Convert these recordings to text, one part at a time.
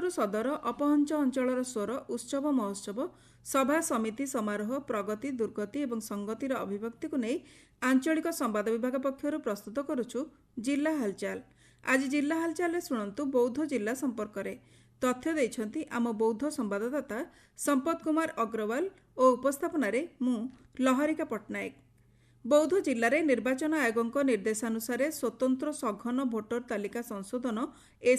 ସୋନପୁର ସଦର ଅପହଞ୍ଚ ଅଞ୍ଚଳର ସ୍ୱର ଉତ୍ସବ ମହୋତ୍ସବ ସଭା ସମିତି ସମାରୋହ ପ୍ରଗତି ଦୁର୍ଗତି ଏବଂ ସଂଗତିର ଅଭିବ୍ୟକ୍ତିକୁ ନେଇ ଆଞ୍ଚଳିକ ସମ୍ବାଦ ବିଭାଗ ପକ୍ଷରୁ ପ୍ରସ୍ତୁତ କରୁଛୁ ଜିଲ୍ଲା ହାଲଚାଲ। ଆଜି ଜିଲ୍ଲା ହାଲଚାଲରେ ଶୁଣନ୍ତୁ ବୌଦ୍ଧ ଜିଲ୍ଲା ସମ୍ପର୍କରେ ତଥ୍ୟ ଦେଇଛନ୍ତି ଆମ ବୌଦ୍ଧ ସମ୍ବାଦଦାତା ସମ୍ପତ କୁମାର ଅଗ୍ରୱାଲ ଓ ଉପସ୍ଥାପନାରେ ମୁଁ ଲହରିକା ପଟ୍ଟନାୟକ। ବୌଦ୍ଧ ଜିଲ୍ଲାରେ ନିର୍ବାଚନ ଆୟୋଗଙ୍କ ନିର୍ଦ୍ଦେଶାନୁସାରେ ସ୍ୱତନ୍ତ୍ର ସଘନ ଭୋଟର ତାଲିକା ସଂଶୋଧନ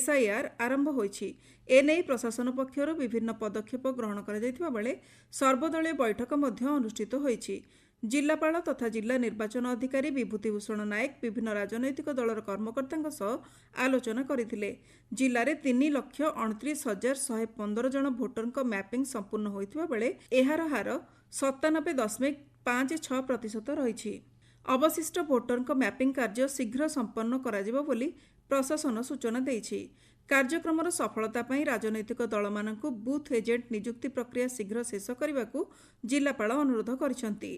SIR ଆରମ୍ଭ ହୋଇଛି। ଏନେଇ ପ୍ରଶାସନ ପକ୍ଷରୁ ବିଭିନ୍ନ ପଦକ୍ଷେପ ଗ୍ରହଣ କରାଯାଇଥିବା ବେଳେ ସର୍ବଦଳୀୟ ବୈଠକ ମଧ୍ୟ ଅନୁଷ୍ଠିତ ହୋଇଛି। ଜିଲ୍ଲାପାଳ ତଥା ଜିଲ୍ଲା ନିର୍ବାଚନ ଅଧିକାରୀ ବିଭୂତି ଭୂଷଣ ନାୟକ ବିଭିନ୍ନ ରାଜନୈତିକ ଦଳର କର୍ମକର୍ତ୍ତାଙ୍କ ସହ ଆଲୋଚନା କରିଥିଲେ। ଜିଲ୍ଲାରେ 3,29,115 ଜଣ ଭୋଟରଙ୍କ ମ୍ୟାପିଂ ସମ୍ପୂର୍ଣ୍ଣ ହୋଇଥିବା ବେଳେ ଏହାର ହାର 97.56% ରହିଛି। ଅବଶିଷ୍ଟ ଭୋଟରଙ୍କ ମ୍ୟାପିଂ କାର୍ଯ୍ୟ ଶୀଘ୍ର ସମ୍ପନ୍ନ କରାଯିବ ବୋଲି ପ୍ରଶାସନ ସୂଚନା ଦେଇଛି। କାର୍ଯ୍ୟକ୍ରମର ସଫଳତା ପାଇଁ ରାଜନୈତିକ ଦଳମାନଙ୍କୁ ବୁଥ୍ ଏଜେଣ୍ଟ ନିଯୁକ୍ତି ପ୍ରକ୍ରିୟା ଶୀଘ୍ର ଶେଷ କରିବାକୁ ଜିଲ୍ଲାପାଳ ଅନୁରୋଧ କରିଛନ୍ତି।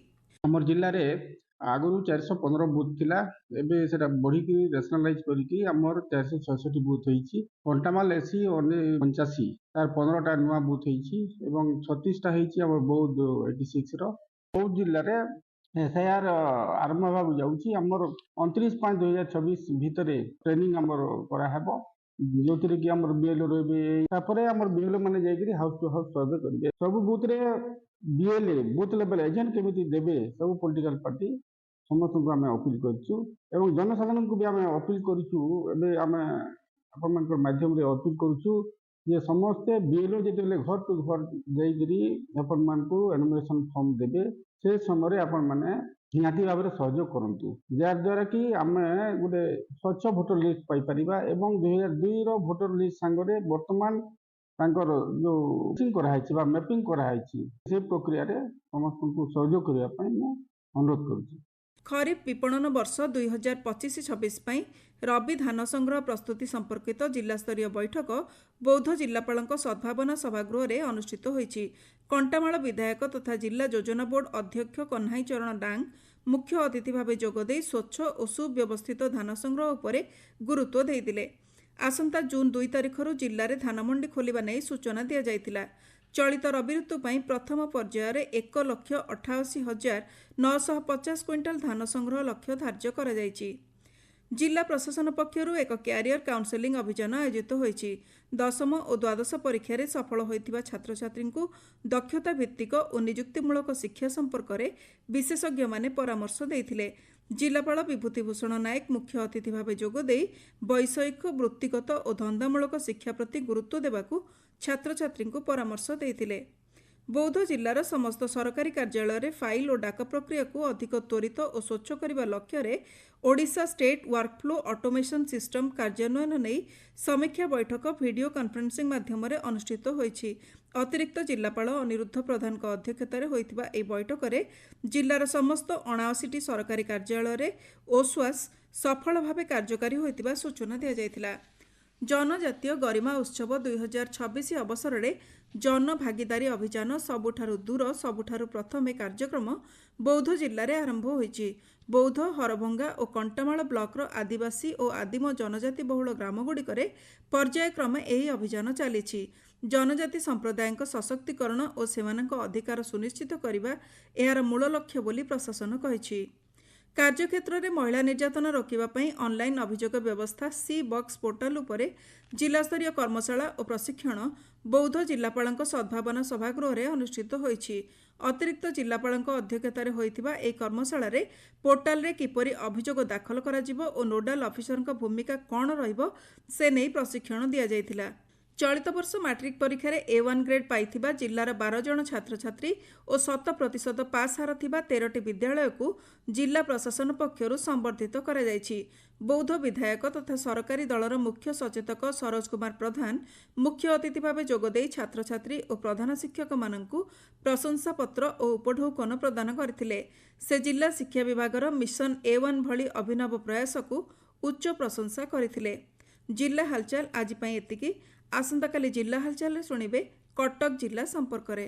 ଆମର ଜିଲ୍ଲାରେ ଆଗରୁ 415 ବୁଥ୍ ଥିଲା, ଏବେ ସେଟା ବଢ଼ିକି ରେସନାଲାଇଜ୍ କରିକି ଆମର 466 ବୁଥ୍ ହେଇଛି। କଣ୍ଟାମାଲ ଏସି 89 ତାର 15ଟା ନୂଆ ବୁଥ୍ ହେଇଛି ଏବଂ 36ଟା ହେଇଛି ଆମର ବୌଦ୍ଧ 86ର। ବୌଦ୍ଧ ଜିଲ୍ଲାରେ SIR ଆରମ୍ଭ ହେବାକୁ ଯାଉଛି। ଆମର 29/5/2024 ଭିତରେ ଟ୍ରେନିଂ ଆମର କରାହେବ, ଯେଉଁଥିରେ କି ଆମର BLO ରହିବେ। ତାପରେ ଆମର BLO ମାନେ ଯାଇକରି ହାଉସ୍ ଟୁ ହାଉସ୍ ସର୍ଭେ କରିବେ। ସବୁ ବୁଥରେ BLA ବୁଥ୍ ଲେଭେଲ୍ ଏଜେଣ୍ଟ କେମିତି ଦେବେ ସବୁ ପଲିଟିକାଲ ପାର୍ଟି ସମସ୍ତଙ୍କୁ ଆମେ ଅପିଲ କରିଛୁ ଏବଂ ଜନସାଧାରଣଙ୍କୁ ବି ଆମେ ଅପିଲ କରିଛୁ। ଏବେ ଆମେ ଆପଣମାନଙ୍କ ମାଧ୍ୟମରେ ଅପିଲ କରୁଛୁ ଯେ ସମସ୍ତେ BLO ଯେତେବେଳେ ଘର ଟୁ ଘର ଯାଇକରି ଆପଣମାନଙ୍କୁ ଏନୁମରେସନ୍ ଫର୍ମ ଦେବେ, ସେ ସମୟରେ ଆପଣମାନେ ନିହାତି ଭାବରେ ସହଯୋଗ କରନ୍ତୁ, ଯାହାଦ୍ୱାରା କି ଆମେ ଗୋଟେ ସ୍ୱଚ୍ଛ ଭୋଟର ଲିଷ୍ଟ ପାଇପାରିବା ଏବଂ 2002ର ଭୋଟର ଲିଷ୍ଟ ସାଙ୍ଗରେ ବର୍ତ୍ତମାନ ତାଙ୍କର ଯେଉଁ କରାହେଇଛି ବା ମ୍ୟାପିଂ କରାହେଇଛି ସେ ପ୍ରକ୍ରିୟାରେ ସମସ୍ତଙ୍କୁ ସହଯୋଗ କରିବା ପାଇଁ ମୁଁ ଅନୁରୋଧ କରୁଛି। ଖରିଫ ବିପଣନ ବର୍ଷ 2025-26 ପାଇଁ ରବି ଧାନ ସଂଗ୍ରହ ପ୍ରସ୍ତୁତି ସମ୍ପର୍କିତ ଜିଲ୍ଲାସ୍ତରୀୟ ବୈଠକ ବୌଦ୍ଧ ଜିଲ୍ଲାପାଳଙ୍କ ସଦ୍ଭାବନା ସଭାଗୃହରେ ଅନୁଷ୍ଠିତ ହୋଇଛି। କଣ୍ଟାମାଳ ବିଧାୟକ ତଥା ଜିଲ୍ଲା ଯୋଜନା ବୋର୍ଡ ଅଧ୍ୟକ୍ଷ କହ୍ନାଇ ଚରଣ ଡାଙ୍ଗ ମୁଖ୍ୟ ଅତିଥି ଭାବେ ଯୋଗଦେଇ ସ୍ୱଚ୍ଛ ଓ ସୁବ୍ୟବସ୍ଥିତ ଧାନ ସଂଗ୍ରହ ଉପରେ ଗୁରୁତ୍ୱ ଦେଇଥିଲେ। ଆସନ୍ତା ଜୁନ୍ 2 ତାରିଖରୁ ଜିଲ୍ଲାରେ ଧାନମଣ୍ଡି ଖୋଲିବା ନେଇ ସୂଚନା ଦିଆଯାଇଥିଲା। ଚଳିତ ରବି ଋତୁ ପାଇଁ ପ୍ରଥମ ପର୍ଯ୍ୟାୟରେ 1,88,950 କ୍ୱିଣ୍ଟାଲ ଧାନ ସଂଗ୍ରହ ଲକ୍ଷ୍ୟ ଧାର୍ଯ୍ୟ କରାଯାଇଛି। ଜିଲ୍ଲା ପ୍ରଶାସନ ପକ୍ଷରୁ ଏକ କ୍ୟାରିୟର କାଉନସେଲିଂ ଅଭିଯାନ ଆୟୋଜିତ ହୋଇଛି। ଦଶମ ଓ ଦ୍ୱାଦଶ ପରୀକ୍ଷାରେ ସଫଳ ହୋଇଥିବା ଛାତ୍ରଛାତ୍ରୀଙ୍କୁ ଦକ୍ଷତା ଭିତ୍ତିକ ଓ ନିଯୁକ୍ତିମୂଳକ ଶିକ୍ଷା ସମ୍ପର୍କରେ ବିଶେଷଜ୍ଞମାନେ ପରାମର୍ଶ ଦେଇଥିଲେ। ଜିଲ୍ଲାପାଳ ବିଭୂତି ଭୂଷଣ ନାୟକ ମୁଖ୍ୟ ଅତିଥି ଭାବେ ଯୋଗଦେଇ ବୈଷୟିକ ବୃତ୍ତିଗତ ଓ ଧନ୍ଦାମୂଳକ ଶିକ୍ଷା ପ୍ରତି ଗୁରୁତ୍ୱ ଦେବାକୁ ଛାତ୍ରଛାତ୍ରୀଙ୍କୁ ପରାମର୍ଶ ଦେଇଥିଲେ। ବୌଦ୍ଧ ଜିଲ୍ଲାର ସମସ୍ତ ସରକାରୀ କାର୍ଯ୍ୟାଳୟରେ ଫାଇଲ ଓ ଡାକ ପ୍ରକ୍ରିୟାକୁ ଅଧିକ ତ୍ୱରିତ ଓ ସ୍ୱଚ୍ଛ କରିବା ଲକ୍ଷ୍ୟରେ Odisha state workflow automation system କାର୍ଯ୍ୟାନ୍ୱୟନ ନେଇ ସମୀକ୍ଷା ବୈଠକ ଭିଡ଼ିଓ କନଫରେନ୍ସିଂ ମାଧ୍ୟମରେ ଅନୁଷ୍ଠିତ ହୋଇଛି। ଅତିରିକ୍ତ ଜିଲ୍ଲାପାଳ ଅନିରୁଦ୍ଧ ପ୍ରଧାନଙ୍କ ଅଧ୍ୟକ୍ଷତାରେ ହୋଇଥିବା ଏହି ବୈଠକରେ ଜିଲ୍ଲାର ସମସ୍ତ 79ଟି ସରକାରୀ କାର୍ଯ୍ୟାଳୟରେ OSWAS ସଫଳ ଭାବେ କାର୍ଯ୍ୟକାରୀ ହୋଇଥିବା ସୂଚନା ଦିଆଯାଇଥିଲା। ଜନଜାତୀୟ ଗରିମା ଉତ୍ସବ 2026 ଅବସରରେ ଜନଭାଗିଦାରୀ ଅଭିଯାନ ସବୁଠାରୁ ଦୂର ସବୁଠାରୁ ପ୍ରଥମେ କାର୍ଯ୍ୟକ୍ରମ ବୌଦ୍ଧ ଜିଲ୍ଲାରେ ଆରମ୍ଭ ହୋଇଛି। ବୌଦ୍ଧ, ହରଭଙ୍ଗା ଓ କଣ୍ଟାମାଳ ବ୍ଲକର ଆଦିବାସୀ ଓ ଆଦିମ ଜନଜାତି ବହୁଳ ଗ୍ରାମଗୁଡ଼ିକରେ ପର୍ଯ୍ୟାୟକ୍ରମେ ଏହି ଅଭିଯାନ ଚାଲିଛି। ଜନଜାତି ସମ୍ପ୍ରଦାୟଙ୍କ ସଶକ୍ତିକରଣ ଓ ସେମାନଙ୍କ ଅଧିକାର ସୁନିଶ୍ଚିତ କରିବା ଏହାର ମୂଳ ଲକ୍ଷ୍ୟ ବୋଲି ପ୍ରଶାସନ କହିଛି। କାର୍ଯ୍ୟକ୍ଷେତ୍ରରେ ମହିଳା ନିର୍ଯାତନା ରୋକିବା ପାଇଁ ଅନଲାଇନ୍ ଅଭିଯୋଗ ବ୍ୟବସ୍ଥା C-Box ପୋର୍ଟାଲ ଉପରେ ଜିଲ୍ଲାସ୍ତରୀୟ କର୍ମଶାଳା ଓ ପ୍ରଶିକ୍ଷଣ ବୌଦ୍ଧ ଜିଲ୍ଲାପାଳଙ୍କ ସଦ୍ଭାବନା ସଭାଗୃହରେ ଅନୁଷ୍ଠିତ ହୋଇଛି। ଅତିରିକ୍ତ ଜିଲ୍ଲାପାଳଙ୍କ ଅଧ୍ୟକ୍ଷତାରେ ହୋଇଥିବା ଏହି କର୍ମଶାଳାରେ ପୋର୍ଟାଲରେ କିପରି ଅଭିଯୋଗ ଦାଖଲ କରାଯିବ ଓ ନୋଡାଲ ଅଫିସରଙ୍କ ଭୂମିକା କ'ଣ ରହିବ ସେ ନେଇ ପ୍ରଶିକ୍ଷଣ ଦିଆଯାଇଥିଲା। ଚଳିତ ବର୍ଷ ମାଟ୍ରିକ ପରୀକ୍ଷାରେ A1 ଗ୍ରେଡ୍ ପାଇଥିବା ଜିଲ୍ଲାର 12 ଜଣ ଛାତ୍ରଛାତ୍ରୀ ଓ 100% ପାସ୍ ହାର ଥିବା 13ଟି ବିଦ୍ୟାଳୟକୁ ଜିଲ୍ଲା ପ୍ରଶାସନ ପକ୍ଷରୁ ସମ୍ବର୍ଦ୍ଧିତ କରାଯାଇଛି। ବୌଦ୍ଧ ବିଧାୟକ ତଥା ସରକାରୀ ଦଳର ମୁଖ୍ୟ ସଚେତକ ସରୋଜ କୁମାର ପ୍ରଧାନ ମୁଖ୍ୟ ଅତିଥି ଭାବେ ଯୋଗଦେଇ ଛାତ୍ରଛାତ୍ରୀ ଓ ପ୍ରଧାନ ଶିକ୍ଷକମାନଙ୍କୁ ପ୍ରଶଂସାପତ୍ର ଓ ଉପଢୌକନ ପ୍ରଦାନ କରିଥିଲେ। ସେ ଜିଲ୍ଲା ଶିକ୍ଷା ବିଭାଗର ମିଶନ A1 ଭଳି ଅଭିନବ ପ୍ରୟାସକୁ ଉଚ୍ଚ ପ୍ରଶଂସା କରିଥିଲେ। ଜିଲ୍ଲା ହାଲଚାଲ ଆଜି ପାଇଁ ଏତିକି। ଆସନ୍ତାକାଲି ଜିଲ୍ଲା ହାଲଚାଲରେ ଶୁଣିବେ କଟକ ଜିଲ୍ଲା ସମ୍ପର୍କରେ।